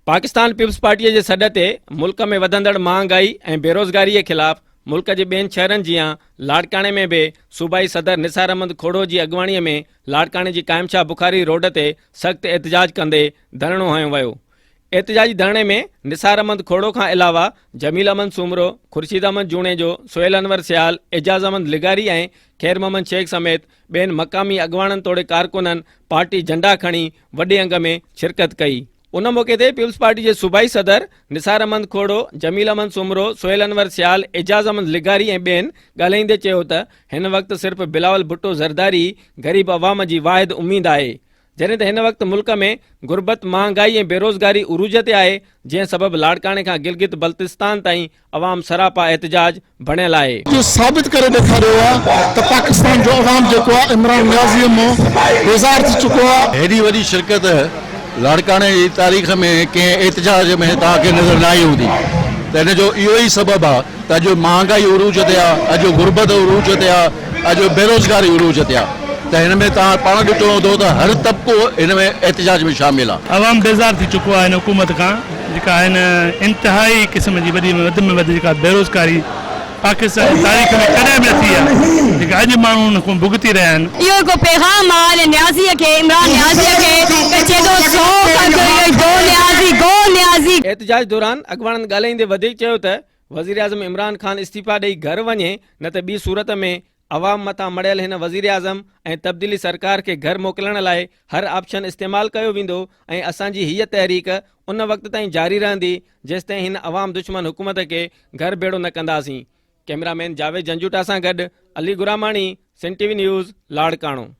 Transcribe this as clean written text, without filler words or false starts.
Pakistan peoples party के सॾ ते मुल्क में वधंदड़ महांगाई और बेरोज़गारी के खिलाफ मुल्क के बेन शहरन जियां लाड़काने में भी सूबाई सदर निसार अहमद खोड़ो की अगवाणी में लाड़काने की कायमशाह बुखारी रोड ते सख्त एहतजाज कंदे धरणो हयो वियो। एहतजाजी धरणे में निसार अहमद खोड़ो का अलावा जमील अहमद सुमरो, खुर्शीद अहमद जूणेजो, सोहेल अनवर सियाल, एजाज अहमद लिगारी और खैर मोहम्मद शेख समेत बेन मकामी अगवाणन तोड़े कारकुनन पार्टी झंडा खणी वडे अंग में शिरकत कई। उन मौके ते पीपल्स पार्टी के सूबाई सदर निसार अहमद खोड़ो, जमील अहमद सुमरो, सोहेल अनवर सियाल, एजाज अहमद लिगारी और बेन ॻाल्हाईंदे चयो त हिन वक्त सिर्फ बिलावल भुट्टो ज़रदारी गरीब अवाम की वाहिद उम्मीद है, जैसे हिन वक्त मुल्क में गुरबत, महंगाई और बेरोज़गारी उरूज ते आहे, जै सबब लाड़काने का गिलगित बल्तिस्तान ताईं अवाम सरापा एहतजाज बणियल आहे। जो साबित करे ॾेखारियो आहे त पाकिस्तान जो अवाम जेको आहे इमरान नियाज़ी मां बेज़ार थी चुको आहे। हेॾी वॾी शिरकत लाड़काने जी तारीख़ में कंहिं एहतजाज में तव्हांखे नज़र न आई हूंदी, त हिन जो इहो ई सबबु आहे त अॼु महांगाई उरूज ते आहे, अॼु गुरबत उरूज ते आहे, अॼु बेरोज़गारी उरूज ते आहे। त हिन में तव्हां पाण ॾिठो हूंदो त हर तबिको हिन में एहतजाज में शामिल आहे। अवाम बेज़ार थी चुको आहे हिन हुकूमत खां, जेका हिन इंतिहाई क़िस्म जी वधि में वधि जेका बेरोज़गारी पाकिस्तान जी तारीख़ में कॾहिं बि न थी आहे, जेका अॼु माण्हू हुन खां भुगती रहिया आहिनि। इहो हिकु पैगाम आहे न्याज़ीअ खे, इमरान न्याज़ीअ खे एहतजाज दौरान अगवाणन ॻाल्हाईंदे वधीक चयो त वज़ीर आज़म इमरान खान इस्तीफ़ा ॾेई घर वञे, न त ॿी सूरत में अवाम मथां मड़ियल हिन वज़ीर आज़म ऐं तब्दीली सरकार के घर मोकिलण लाइ हर ऑप्शन इस्तेमाल कयो वेंदो ऐं असांजी हीअ तहरीक उन वक्त ताईं जारी रहंदी जेसिताईं हिन अवाम दुश्मन हुकूमत के घर बेड़ो न कंदासीं। कैमरामैन जावेद जंजूटा सां गॾु अली गुरामाणी, सिंध टीवी न्यूज़, लाड़काणो।